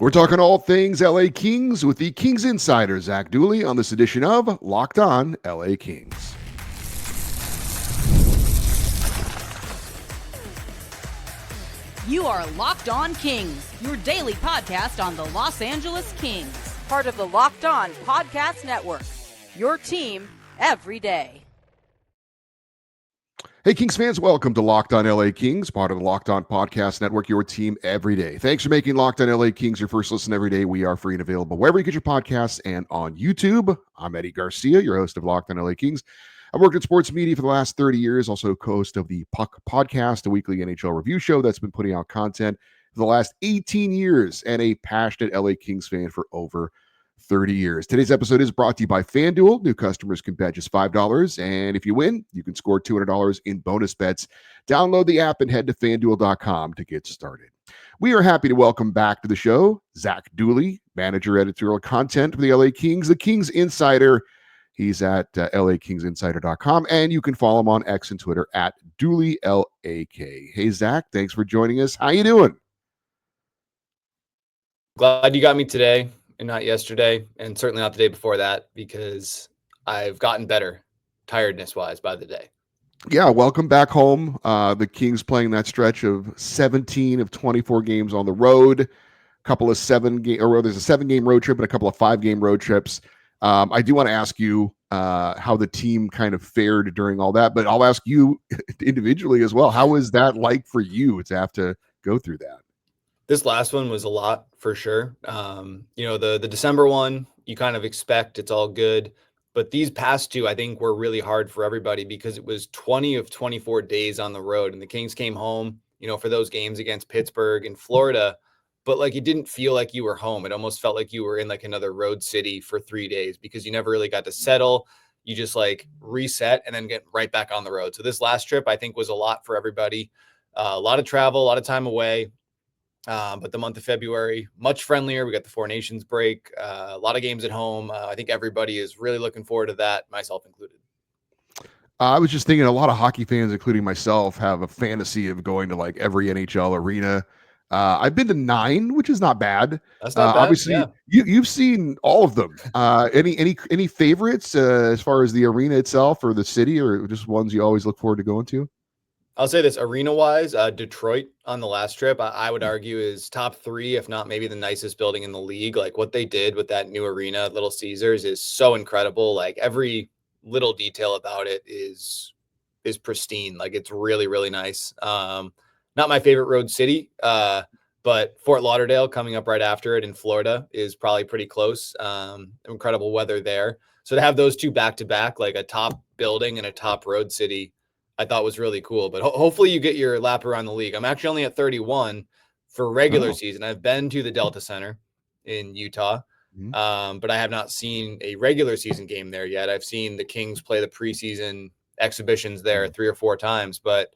We're talking all things LA Kings with the Kings Insider Zach Dooley on this edition of Locked On LA Kings. You are Locked On Kings, your daily podcast on the Los Angeles Kings, part of the Locked On Podcast Network, your team every day. Hey, Kings fans, welcome to Locked On LA Kings, part of the Locked On Podcast Network, your team every day. Thanks for making Locked On LA Kings your first listen every day. We are free and available wherever you get your podcasts and on YouTube. I'm Eddie Garcia, your host of Locked On LA Kings. I've worked in sports media for the last 30 years, also host of the Puck Podcast, a weekly NHL review show that's been putting out content for the last 18 years, and a passionate LA Kings fan for over 30 years. Today's episode is brought to you by FanDuel. New customers can bet just $5, and if you win, you can score $200 in bonus bets. Download the app and head to FanDuel.com to get started. We are happy to welcome back to the show Zach Dooley, manager editorial content for the LA Kings, the Kings Insider. He's at LAKingsInsider.com, and you can follow him on X and Twitter at DooleyLAK. Hey, Zach, thanks for joining us. How you doing? Glad you got me today and not yesterday, and certainly not the day before that, because I've gotten better tiredness-wise by the day. Yeah, welcome back home. The Kings playing that stretch of 17 of 24 games on the road. There's a 7-game road trip and a couple of 5-game road trips. I do want to ask you how the team kind of fared during all that, but I'll ask you individually as well. How is that like for you to have to go through that? This last one was a lot for sure. The December one, you kind of expect it's all good. But these past two, I think, were really hard for everybody because it was 20 of 24 days on the road. And the Kings came home, for those games against Pittsburgh and Florida. But it didn't feel like you were home. It almost felt like you were in another road city for 3 days because you never really got to settle. You just reset and then get right back on the road. So this last trip, I think, was a lot for everybody. A lot of travel, a lot of time away. But the month of February, much friendlier. We got the Four Nations break, a lot of games at home. I think everybody is really looking forward to that, myself included. I was just thinking a lot of hockey fans, including myself, have a fantasy of going to every NHL arena. I've been to 9, which is not bad. That's not bad. Obviously, yeah. You've seen all of them. Any favorites as far as the arena itself or the city, or just ones you always look forward to going to? I'll say this, arena-wise, Detroit on the last trip, I would argue is top 3, if not maybe the nicest building in the league. What they did with that new arena at Little Caesars is so incredible. Every little detail about it is pristine. It's really, really nice. Not my favorite road city, but Fort Lauderdale coming up right after it in Florida is probably pretty close. Incredible weather there. So to have those two back-to-back, a top building and a top road city, I thought was really cool. But hopefully you get your lap around the league. I'm actually only at 31 for regular season. I've been to the Delta Center in Utah, but I have not seen a regular season game there yet. I've seen the Kings play the preseason exhibitions there 3 or 4 times, but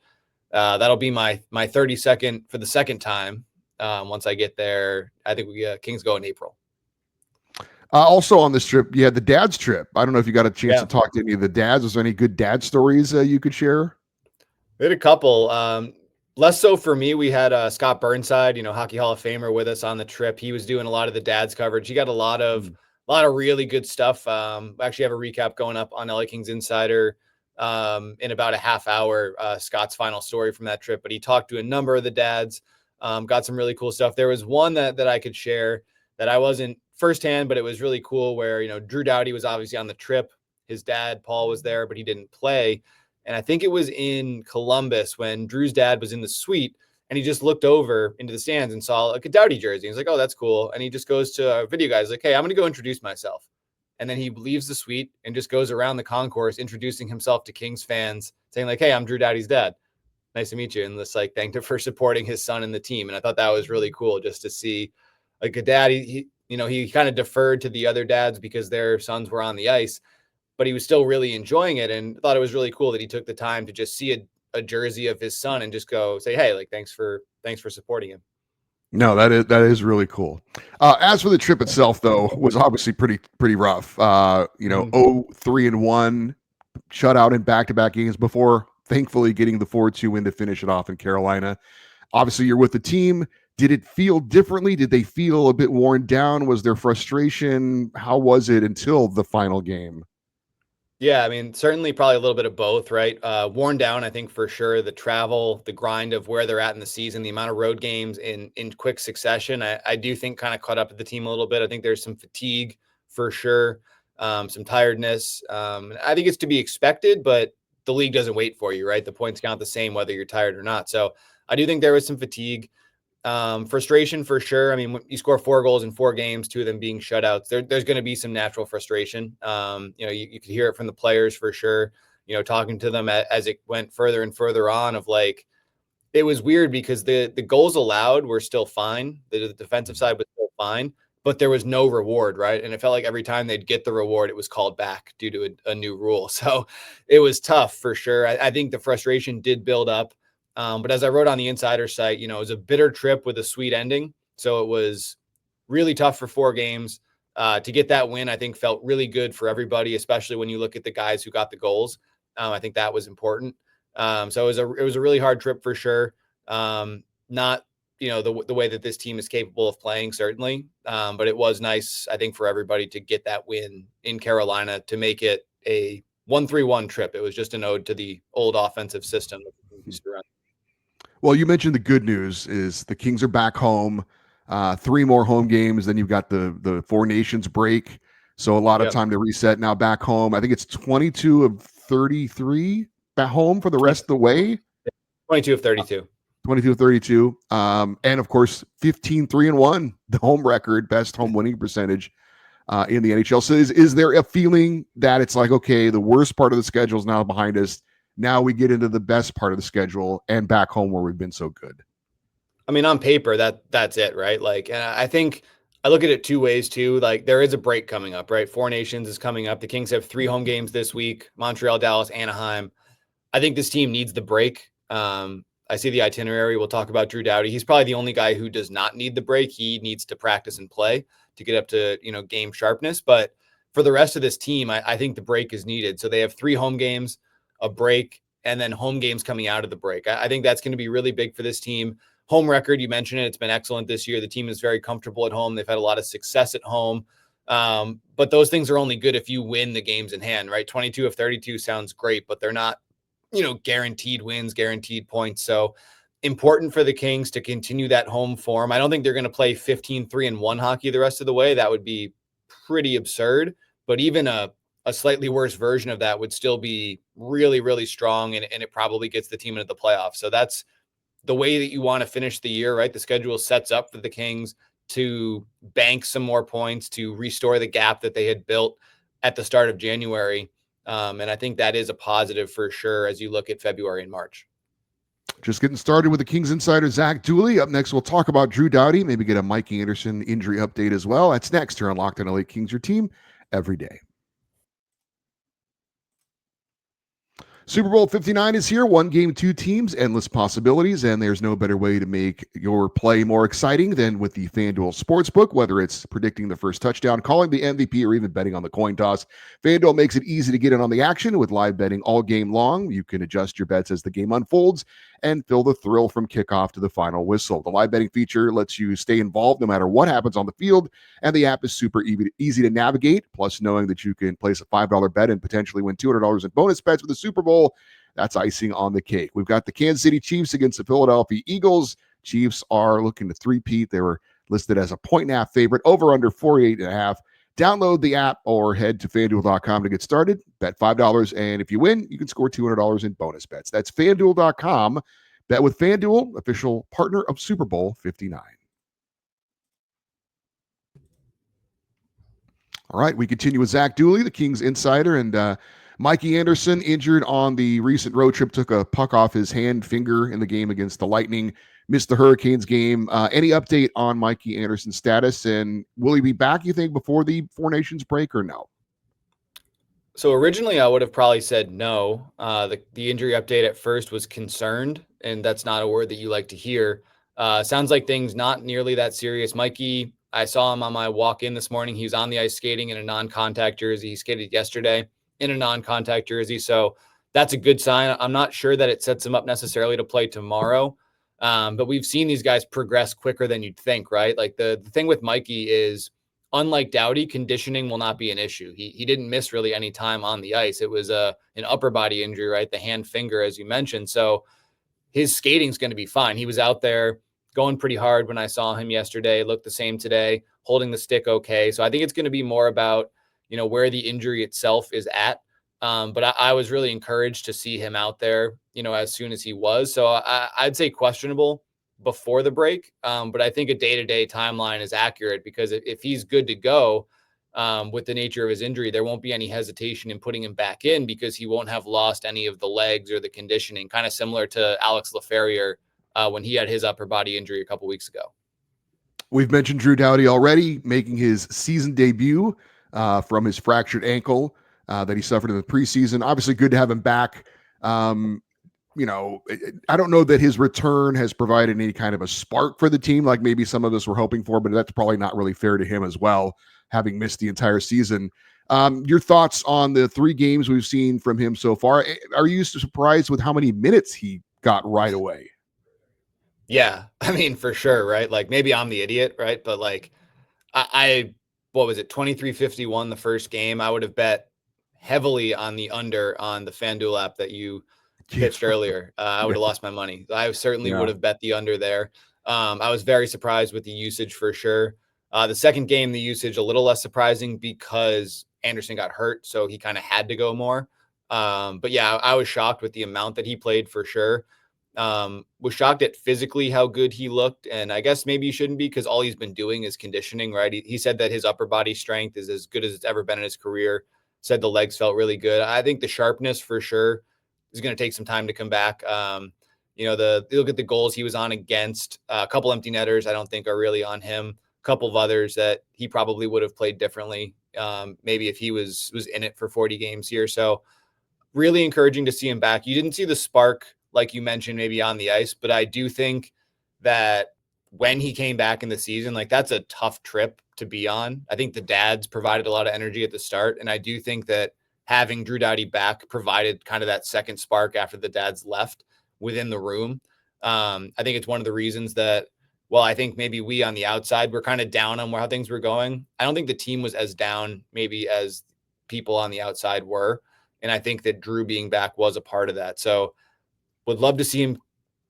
that'll be my 32nd for the second time. Once I get there, I think we Kings go in April. Also on this trip, you had the dad's trip. I don't know if you got a chance to talk to any of the dads. Was there any good dad stories you could share? We had a couple. Less so for me. We had Scott Burnside, Hockey Hall of Famer, with us on the trip. He was doing a lot of the dad's coverage. He got a lot of really good stuff. Actually have a recap going up on LA Kings Insider in about a half hour. Scott's final story from that trip, but he talked to a number of the dads. Got some really cool stuff. There was one that I could share that I wasn't firsthand, but it was really cool where, Drew Doughty was obviously on the trip. His dad, Paul, was there, but he didn't play. And I think it was in Columbus when Drew's dad was in the suite and he just looked over into the stands and saw a Doughty jersey. He's like, oh, that's cool. And he just goes to a video guy. He's like, hey, I'm going to go introduce myself. And then he leaves the suite and just goes around the concourse, introducing himself to Kings fans, saying hey, I'm Drew Doughty's dad. Nice to meet you. And just thanked him for supporting his son and the team. And I thought that was really cool just to see a dad. He kind of deferred to the other dads because their sons were on the ice, but he was still really enjoying it and thought it was really cool that he took the time to just see a jersey of his son and just go say, hey, thanks for supporting him. No, that is really cool. As for the trip itself, though, was obviously pretty rough. 3-1 shutout in back-to-back games before thankfully getting the 4-2 win to finish it off in Carolina. Obviously, you're with the team. Did it feel differently? Did they feel a bit worn down? Was there frustration? How was it until the final game? Yeah, I mean, certainly probably a little bit of both, right? Worn down, I think for sure. The travel, the grind of where they're at in the season, the amount of road games in quick succession, I do think kind of caught up to the team a little bit. I think there's some fatigue for sure, some tiredness. I think it's to be expected, but the league doesn't wait for you, right? The points count the same whether you're tired or not. So I do think there was some fatigue. Frustration for sure. I mean, when you score 4 goals in 4 games, 2 of them being shutouts, there's going to be some natural frustration. You could hear it from the players for sure, talking to them as it went further and further on of like, it was weird because the goals allowed were still fine. The defensive side was still fine, but there was no reward, right? And it felt like every time they'd get the reward, it was called back due to a new rule. So it was tough for sure. I think the frustration did build up. But as I wrote on the Insider site, it was a bitter trip with a sweet ending. So it was really tough for 4 games. To get that win, I think felt really good for everybody, especially when you look at the guys who got the goals. I think that was important. So it was a really hard trip for sure. Not the way that this team is capable of playing, certainly. But it was nice, I think, for everybody to get that win in Carolina to make it a 1-3-1 trip. It was just an ode to the old offensive system that we used to run. Well, you mentioned the good news is the Kings are back home. 3 more home games. Then you've got the Four Nations break. So a lot of time to reset now back home. I think it's 22 of 33 back home for the rest of the way. 22 of 32. 22 of 32. And of course, 15-3-1, the home record, best home winning percentage in the NHL. So is there a feeling that it's like, okay, the worst part of the schedule is now behind us. Now we get into the best part of the schedule and back home where we've been so good? I mean, on paper, that's it, right? Like, and I think I look at it 2 ways too. Like, there is a break coming up, right? Four Nations is coming up. The Kings have 3 home games this week: Montreal, Dallas, Anaheim. I think this team needs the break. I see the itinerary. We'll talk about Drew Doughty. He's probably the only guy who does not need the break. He needs to practice and play to get up to, game sharpness. But for the rest of this team, I think the break is needed. So they have 3 home games, a break, and then home games coming out of the break. I think that's going to be really big for this team. Home record, you mentioned it. It's been excellent this year. The team is very comfortable at home. They've had a lot of success at home. But those things are only good if you win the games in hand, right? 22 of 32 sounds great, but they're not, guaranteed wins, guaranteed points. So important for the Kings to continue that home form. I don't think they're going to play 15-3-1 hockey the rest of the way. That would be pretty absurd. But even a slightly worse version of that would still be really, really strong. And it probably gets the team into the playoffs. So that's the way that you want to finish the year, right? The schedule sets up for the Kings to bank some more points, to restore the gap that they had built at the start of January. And I think that is a positive for sure as you look at February and March. Just getting started with the Kings Insider Zach Dooley. Up next, we'll talk about Drew Doughty, maybe get a Mikey Anderson injury update as well. That's next here on Locked On LA Kings, your team every day. Super Bowl 59 is here. 1 game, 2 teams, endless possibilities, and there's no better way to make your play more exciting than with the FanDuel Sportsbook, whether it's predicting the first touchdown, calling the MVP, or even betting on the coin toss. FanDuel makes it easy to get in on the action with live betting all game long. You can adjust your bets as the game unfolds and feel the thrill from kickoff to the final whistle. The live betting feature lets you stay involved no matter what happens on the field, and the app is super easy to navigate. Plus, knowing that you can place a $5 bet and potentially win $200 in bonus bets with the Super Bowl, that's icing on the cake. We've got the Kansas City Chiefs against the Philadelphia Eagles. Chiefs are looking to three-peat. They were listed as a 1.5 favorite, over under 48.5. Download the app or head to FanDuel.com to get started. Bet $5, and if you win, you can score $200 in bonus bets. That's FanDuel.com. Bet with FanDuel, official partner of Super Bowl 59. All right, we continue with Zach Dooley, the Kings insider, and Mikey Anderson, injured on the recent road trip, took a puck off his finger in the game against the Lightning, missed the Hurricanes game. Any update on Mikey Anderson's status, and will he be back, you think, before the Four Nations break or no? So originally I would have probably said no. The injury update at first was concerned, and that's not a word that you like to hear. Sounds like things not nearly that serious. Mikey, I saw him on my walk-in this morning. He was on the ice skating in a non-contact jersey. He skated yesterday in a non-contact jersey. So that's a good sign. I'm not sure that it sets him up necessarily to play tomorrow. But we've seen these guys progress quicker than you'd think, right? Like the thing with Mikey is, unlike Doughty, conditioning will not be an issue. He didn't miss really any time on the ice. It was an upper body injury, right? The hand finger, as you mentioned. So his skating's going to be fine. He was out there going pretty hard when I saw him yesterday, looked the same today, holding the stick okay. So I think it's going to be more about, where the injury itself is at. But I was really encouraged to see him out there, as soon as he was. So I'd say questionable before the break. But I think a day-to-day timeline is accurate, because if he's good to go, with the nature of his injury, there won't be any hesitation in putting him back in, because he won't have lost any of the legs or the conditioning, kind of similar to Alex Laferriere when he had his upper body injury a couple weeks ago. We've mentioned Drew Doughty already, making his season debut from his fractured ankle that he suffered in the preseason. Obviously good to have him back. I don't know that his return has provided any kind of a spark for the team like maybe some of us were hoping for, but that's probably not really fair to him as well, having missed the entire season. Your thoughts on the 3 games we've seen from him so far? Are you surprised with how many minutes he got right away? Yeah, I mean, for sure, right? Like, maybe I'm the idiot, right? But like, I what was it, 23-51 the first game? I would have bet heavily on the under on the FanDuel app that you pitched earlier. I would have lost my money. I certainly would have bet the under there. I was very surprised with the usage for sure. The second game, the usage a little less surprising because Anderson got hurt, so he kind of had to go more. But yeah, I was shocked with the amount that he played for sure. Was shocked at physically how good he looked. And I guess maybe you shouldn't be, because all he's been doing is conditioning, right? He said that his upper body strength is as good as it's ever been in his career. Said the legs felt really good. I think the sharpness for sure is going to take some time to come back. Look at the goals he was on against. A couple empty netters I don't think are really on him. A couple of others that he probably would have played differently. Maybe if he was in it for 40 games here. So really encouraging to see him back. You didn't see the spark, like you mentioned, maybe on the ice, but I do think that when he came back in the season, like, that's a tough trip to be on. I think the dads provided a lot of energy at the start. And I do think that having Drew Doughty back provided kind of that second spark after the dads left within the room. I think it's one of the reasons that, well, I think maybe we on the outside were kind of down on how things were going. I don't think the team was as down maybe as people on the outside were. And I think that Drew being back was a part of that. So would love to see him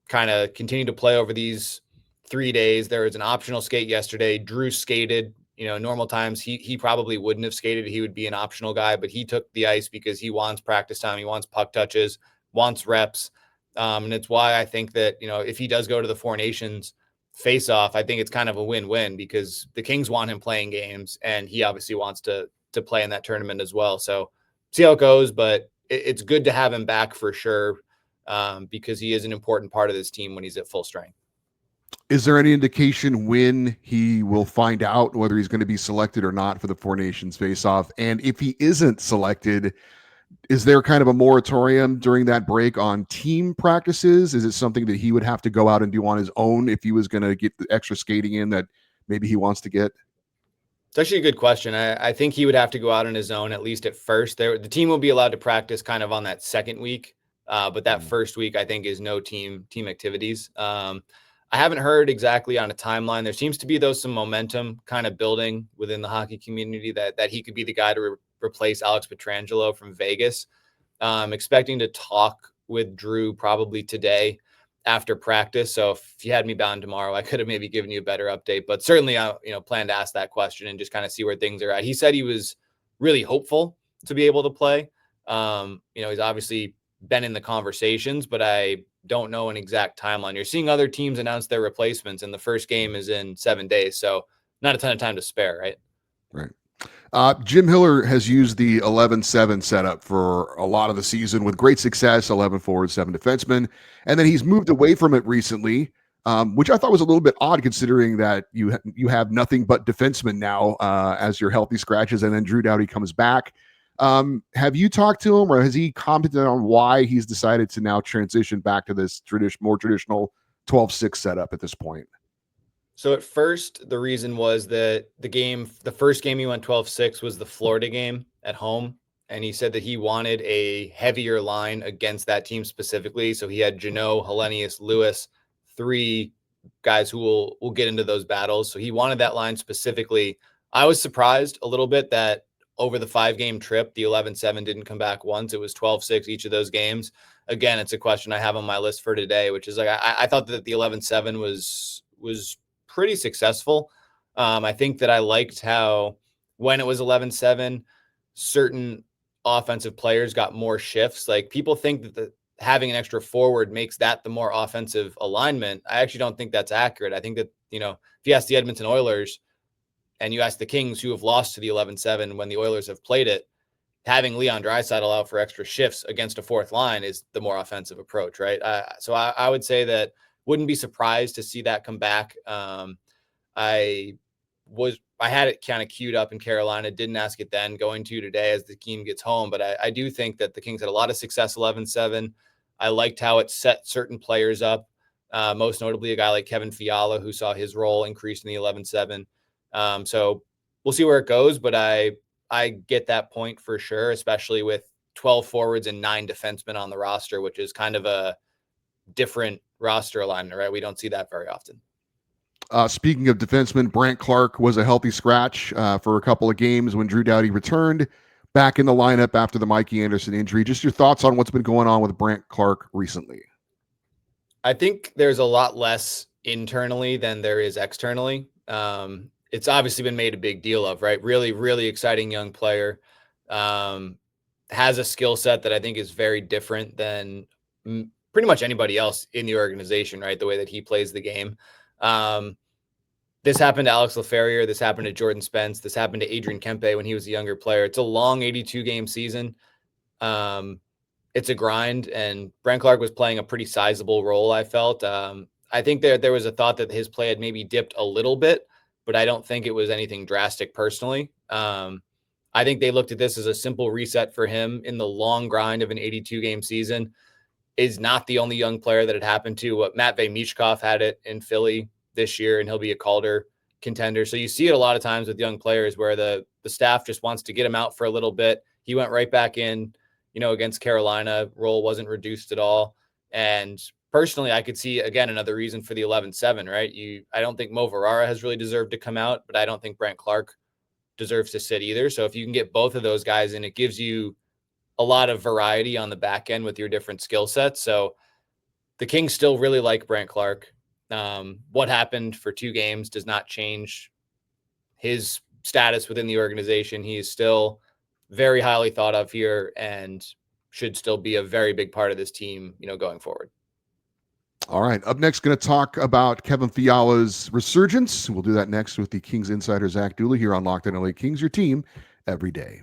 kind of continue to play over these 3 days. There was an optional skate yesterday. Drew skated, normal times he probably wouldn't have skated. He would be an optional guy, but he took the ice because he wants practice time. He wants puck touches, wants reps. And it's why I think that, if he does go to the Four Nations face off, I think it's kind of a win-win, because the Kings want him playing games and he obviously wants to play in that tournament as well. So see how it goes, but it's good to have him back for sure. Because he is an important part of this team when he's at full strength. Is there any indication when he will find out whether he's going to be selected or not for the Four Nations face-off? And if he isn't selected, is there kind of a moratorium during that break on team practices? Is it something that he would have to go out and do on his own if he was going to get the extra skating in that maybe he wants to get? It's actually a good question. I think he would have to go out on his own, at least at first. The team will be allowed to practice kind of on that second week. But that first week, I think, is no team activities. I haven't heard exactly on a timeline. There seems to be, though, some momentum kind of building within the hockey community that he could be the guy to replace Alex Pietrangelo from Vegas. Expecting to talk with Drew probably today after practice. So if you had me bound tomorrow, I could have maybe given you a better update. But certainly, I plan to ask that question and just kind of see where things are at. He said he was really hopeful to be able to play. He's obviously been in the conversations, but I don't know an exact timeline. You're seeing other teams announce their replacements, and the first game is in 7 days. So not a ton of time to spare, right? Right. Jim Hiller has used the 11-7 setup for a lot of the season with great success, 11 forwards, 7 defensemen. And then he's moved away from it recently, which I thought was a little bit odd considering that you have nothing but defensemen now as your healthy scratches, and then Drew Doughty comes back. Have you talked to him, or has he commented on why he's decided to now transition back to this more traditional 12-6 setup at this point? So at first, the reason was that the first game he went 12-6 was the Florida game at home. And he said that he wanted a heavier line against that team specifically. So he had Jeannot, Hellenius, Lewis, three guys who will get into those battles. So he wanted that line specifically. I was surprised a little bit that over the 5-game trip, the 11-7 didn't come back once. It was 12-6 each of those games. Again, it's a question I have on my list for today, which is like, I thought that the 11-7 was pretty successful. I think that I liked how when it was 11-7, certain offensive players got more shifts. Like people think that having an extra forward makes that the more offensive alignment. I actually don't think that's accurate. I think that, if you ask the Edmonton Oilers and you ask the Kings who have lost to the 11-7 when the Oilers have played it, having Leon Draisaitl out for extra shifts against a fourth line is the more offensive approach, right? So I would say that wouldn't be surprised to see that come back. I had it kind of queued up in Carolina, didn't ask it then, going to today as the team gets home. But I do think that the Kings had a lot of success 11-7. I liked how it set certain players up, most notably a guy like Kevin Fiala, who saw his role increased in the 11-7. So we'll see where it goes, but I get that point for sure, especially with 12 forwards and 9 defensemen on the roster, which is kind of a different roster alignment, right? We don't see that very often. Speaking of defensemen, Brandt Clarke was a healthy scratch for a couple of games when Drew Doughty returned back in the lineup after the Mikey Anderson injury. Just your thoughts on what's been going on with Brandt Clarke recently. I think there's a lot less internally than there is externally. It's obviously been made a big deal of, right? Really, really exciting young player. Has a skill set that I think is very different than pretty much anybody else in the organization, right? The way that he plays the game. This happened to Alex Laferriere. This happened to Jordan Spence. This happened to Adrian Kempe when he was a younger player. It's a long 82-game season. It's a grind, and Brandt Clarke was playing a pretty sizable role, I felt. I think there was a thought that his play had maybe dipped a little bit, but I don't think it was anything drastic personally. I think they looked at this as a simple reset for him in the long grind of an 82-game season. Is not the only young player that it happened to. Matvei Michkov had it in Philly this year, and he'll be a Calder contender. So you see it a lot of times with young players where the staff just wants to get him out for a little bit. He went right back in, against Carolina. Role wasn't reduced at all. And personally, I could see, again, another reason for the 11-7, right? I don't think Mo Verara has really deserved to come out, but I don't think Brandt Clarke deserves to sit either. So if you can get both of those guys in, it gives you a lot of variety on the back end with your different skill sets. So the Kings still really like Brandt Clarke. What happened for 2 games does not change his status within the organization. He is still very highly thought of here and should still be a very big part of this team, going forward. All right. Up next, going to talk about Kevin Fiala's resurgence. We'll do that next with the Kings Insider Zach Dooley here on Locked On LA Kings, your team every day.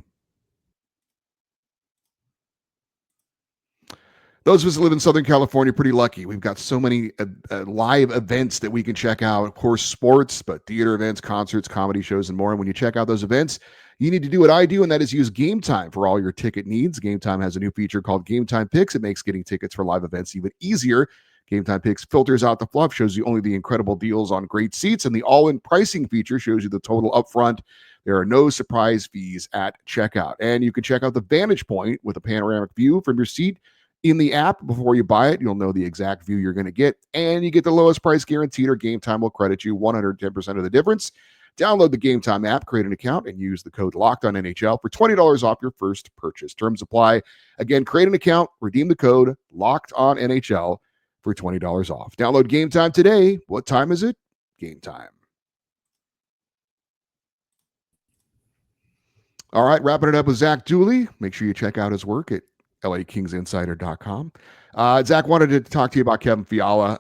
Those of us that live in Southern California are pretty lucky. We've got so many live events that we can check out. Of course, sports, but theater events, concerts, comedy shows, and more. And when you check out those events, you need to do what I do, and that is use Gametime for all your ticket needs. Gametime has a new feature called Gametime Picks. It makes getting tickets for live events even easier. Gametime Picks filters out the fluff, shows you only the incredible deals on great seats, and the all-in pricing feature shows you the total upfront. There are no surprise fees at checkout. And you can check out the Vantage Point with a panoramic view from your seat in the app. Before you buy it, you'll know the exact view you're going to get, and you get the lowest price guaranteed, or Gametime will credit you 110% of the difference. Download the Gametime app, create an account, and use the code LOCKEDONNHL for $20 off your first purchase. Terms apply. Again, create an account, redeem the code LOCKEDONNHL for $20 off. Download Gametime today. What time is it? Gametime. All right, wrapping it up with Zach Dooley. Make sure you check out his work at LAKingsInsider.com. Zach, wanted to talk to you about Kevin Fiala.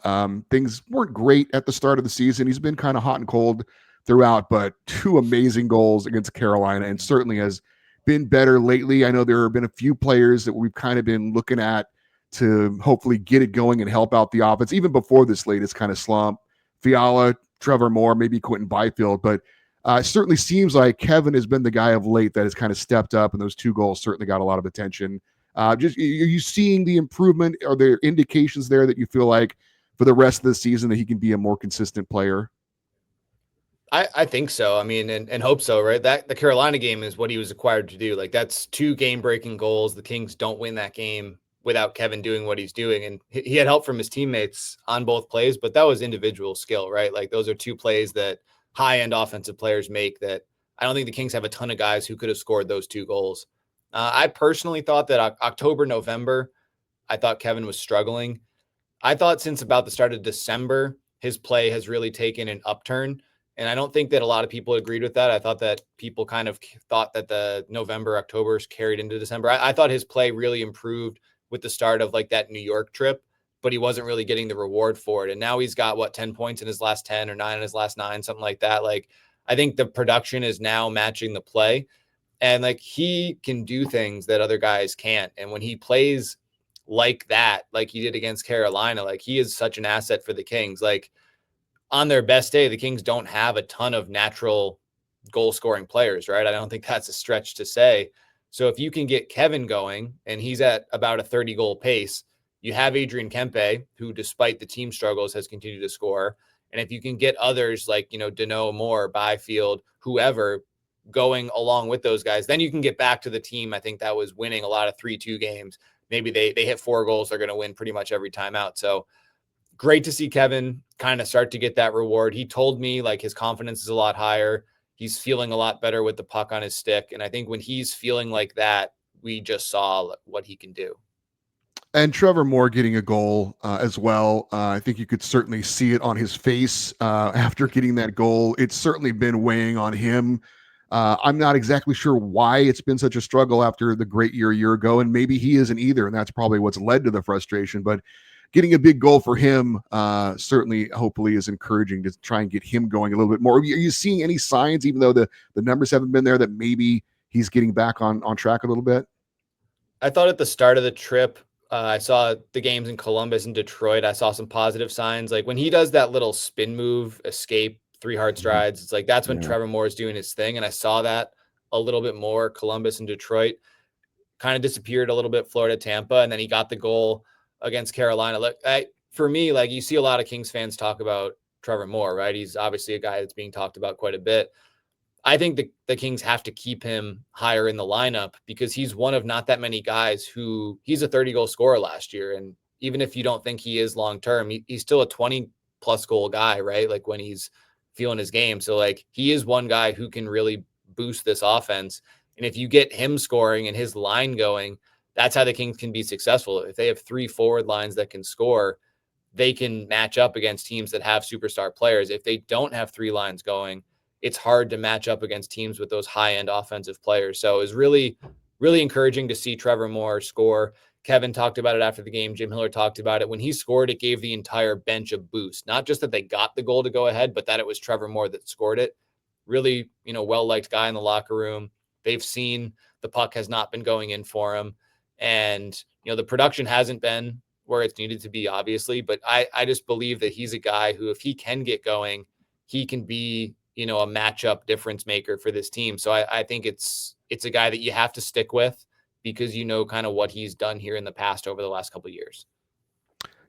Things weren't great at the start of the season. He's been kind of hot and cold throughout, but 2 amazing goals against Carolina, and certainly has been better lately. I know there have been a few players that we've kind of been looking at to hopefully get it going and help out the offense, even before this latest kind of slump. Fiala, Trevor Moore, maybe Quentin Byfield, but it certainly seems like Kevin has been the guy of late that has kind of stepped up, and those 2 goals certainly got a lot of attention. Are you seeing the improvement? Are there indications there that you feel like for the rest of the season that he can be a more consistent player? I think so. I mean, and hope so, right? That the Carolina game is what he was required to do. Like, that's 2 game-breaking goals. The Kings don't win that game. without Kevin doing what he's doing. And he had help from his teammates on both plays, but that was individual skill, right? Like those are two plays that high-end offensive players make that I don't think the Kings have a ton of guys who could have scored those 2 goals. I personally thought that October, November, I thought Kevin was struggling. I thought since about the start of December, his play has really taken an upturn. And I don't think that a lot of people agreed with that. I thought that people kind of thought that the November, October carried into December. I thought his play really improved with the start of like that New York trip, but he wasn't really getting the reward for it. And now he's got 10 points in his last 10 or 9 in his last 9, something like that. Like, I think the production is now matching the play, and like he can do things that other guys can't. And when he plays like that, like he did against Carolina, like he is such an asset for the Kings. Like on their best day, the Kings don't have a ton of natural goal scoring players, right? I don't think that's a stretch to say. So if you can get Kevin going and he's at about a 30 goal pace, you have Adrian Kempe, who despite the team struggles has continued to score. And if you can get others like, Dano, Moore, Byfield, whoever going along with those guys, then you can get back to the team. I think that was winning a lot of 3-2 games. Maybe they hit 4 goals. They're going to win pretty much every time out. So great to see Kevin kind of start to get that reward. He told me like his confidence is a lot higher. He's feeling a lot better with the puck on his stick. And I think when he's feeling like that, we just saw what he can do. And Trevor Moore getting a goal as well. I think you could certainly see it on his face after getting that goal. It's certainly been weighing on him. I'm not exactly sure why it's been such a struggle after the great year a year ago, and maybe he isn't either, and that's probably what's led to the frustration. But getting a big goal for him certainly, hopefully, is encouraging to try and get him going a little bit more. Are you seeing any signs, even though the numbers haven't been there, that maybe he's getting back on track a little bit? I thought at the start of the trip, I saw the games in Columbus and Detroit. I saw some positive signs. Like when he does that little spin move, escape, 3 hard strides, it's like that's when Trevor Moore is doing his thing. And I saw that a little bit more. Columbus and Detroit kind of disappeared a little bit. Florida, Tampa, and then he got the goal against Carolina. Look, for me, like you see a lot of Kings fans talk about Trevor Moore, right? He's obviously a guy that's being talked about quite a bit. I think the Kings have to keep him higher in the lineup because he's one of not that many guys who he's a 30-goal scorer last year. And even if you don't think he is long-term, he's still a 20-plus goal guy, right? Like when he's feeling his game. So like he is one guy who can really boost this offense. And if you get him scoring and his line going, that's how the Kings can be successful. If they have 3 forward lines that can score, they can match up against teams that have superstar players. If they don't have 3 lines going, it's hard to match up against teams with those high-end offensive players. So it was really, really encouraging to see Trevor Moore score. Kevin talked about it after the game. Jim Hiller talked about it. When he scored, it gave the entire bench a boost. Not just that they got the goal to go ahead, but that it was Trevor Moore that scored it. Really, well-liked guy in the locker room. They've seen the puck has not been going in for him. And, the production hasn't been where it's needed to be, obviously. But I just believe that he's a guy who, if he can get going, he can be a matchup difference maker for this team. So I think it's a guy that you have to stick with because kind of what he's done here in the past over the last couple of years.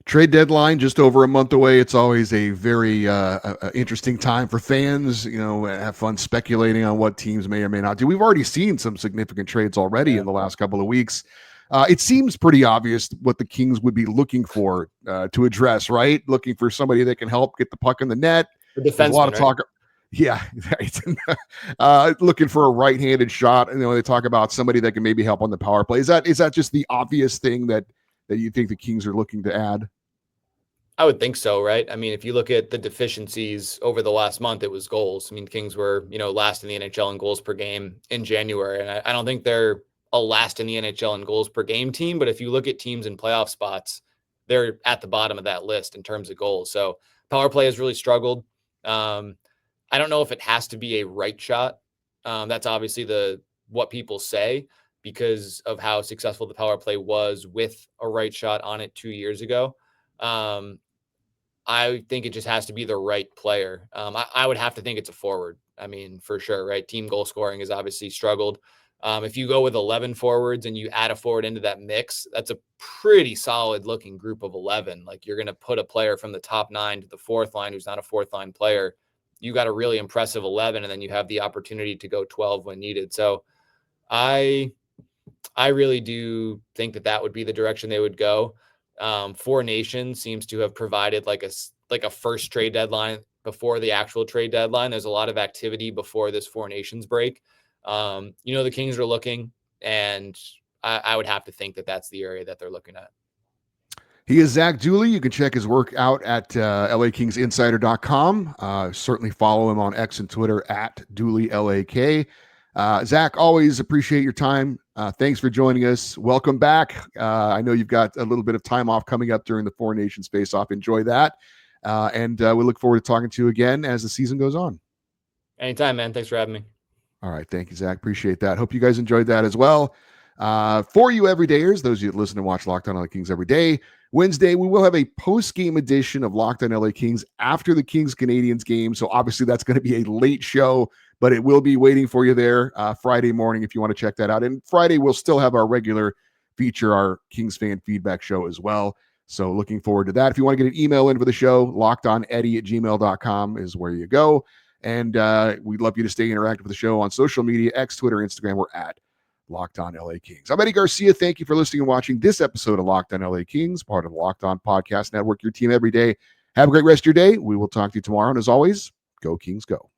Trade deadline just over a month away. It's always a very interesting time for fans. Have fun speculating on what teams may or may not do. We've already seen some significant trades already in the last couple of weeks. It seems pretty obvious what the Kings would be looking for to address, right? Looking for somebody that can help get the puck in the net. There's a lot of talk. Right? Yeah, right. Looking for a right-handed shot, and they talk about somebody that can maybe help on the power play. Is that just the obvious thing that you think the Kings are looking to add? I would think so, right? I mean, if you look at the deficiencies over the last month, it was goals. I mean, Kings were, last in the NHL in goals per game in January, and I don't think they're a last in the NHL in goals per game team. But if you look at teams in playoff spots, they're at the bottom of that list in terms of goals. So power play has really struggled. I don't know if it has to be a right shot. That's obviously what people say because of how successful the power play was with a right shot on it 2 years ago. I think it just has to be the right player. I would have to think it's a forward. I mean, for sure, right? Team goal scoring has obviously struggled. If you go with 11 forwards and you add a forward into that mix, that's a pretty solid looking group of 11. Like you're going to put a player from the top 9 to the 4th line who's not a 4th line player. You got a really impressive 11, and then you have the opportunity to go 12 when needed. So I I really do think that would be the direction they would go. Four Nations seems to have provided like a first trade deadline before the actual trade deadline. There's a lot of activity before this Four Nations break. The Kings are looking, and I would have to think that that's the area that they're looking at. He is Zach Dooley. You can check his work out at LAKingsInsider.com. Certainly follow him on X and Twitter at DooleyLAK. Zach, always appreciate your time. Thanks for joining us. Welcome back. I know you've got a little bit of time off coming up during the Four Nations face-off. Enjoy that. And we look forward to talking to you again as the season goes on. Anytime, man. Thanks for having me. All right. Thank you, Zach. Appreciate that. Hope you guys enjoyed that as well. For you everydayers, those of you that listen and watch Locked On LA Kings every day, Wednesday, we will have a post-game edition of Locked On LA Kings after the Kings-Canadiens game. So obviously that's going to be a late show, but it will be waiting for you there Friday morning if you want to check that out. And Friday, we'll still have our regular feature, our Kings fan feedback show as well. So looking forward to that. If you want to get an email in for the show, lockedoneddie@gmail.com is where you go. And we'd love you to stay interactive with the show on social media, X, Twitter, Instagram. We're at Locked On LA Kings. I'm Eddie Garcia. Thank you for listening and watching this episode of Locked On LA Kings, part of the Locked On Podcast Network, your team every day. Have a great rest of your day. We will talk to you tomorrow. And as always, go Kings, go.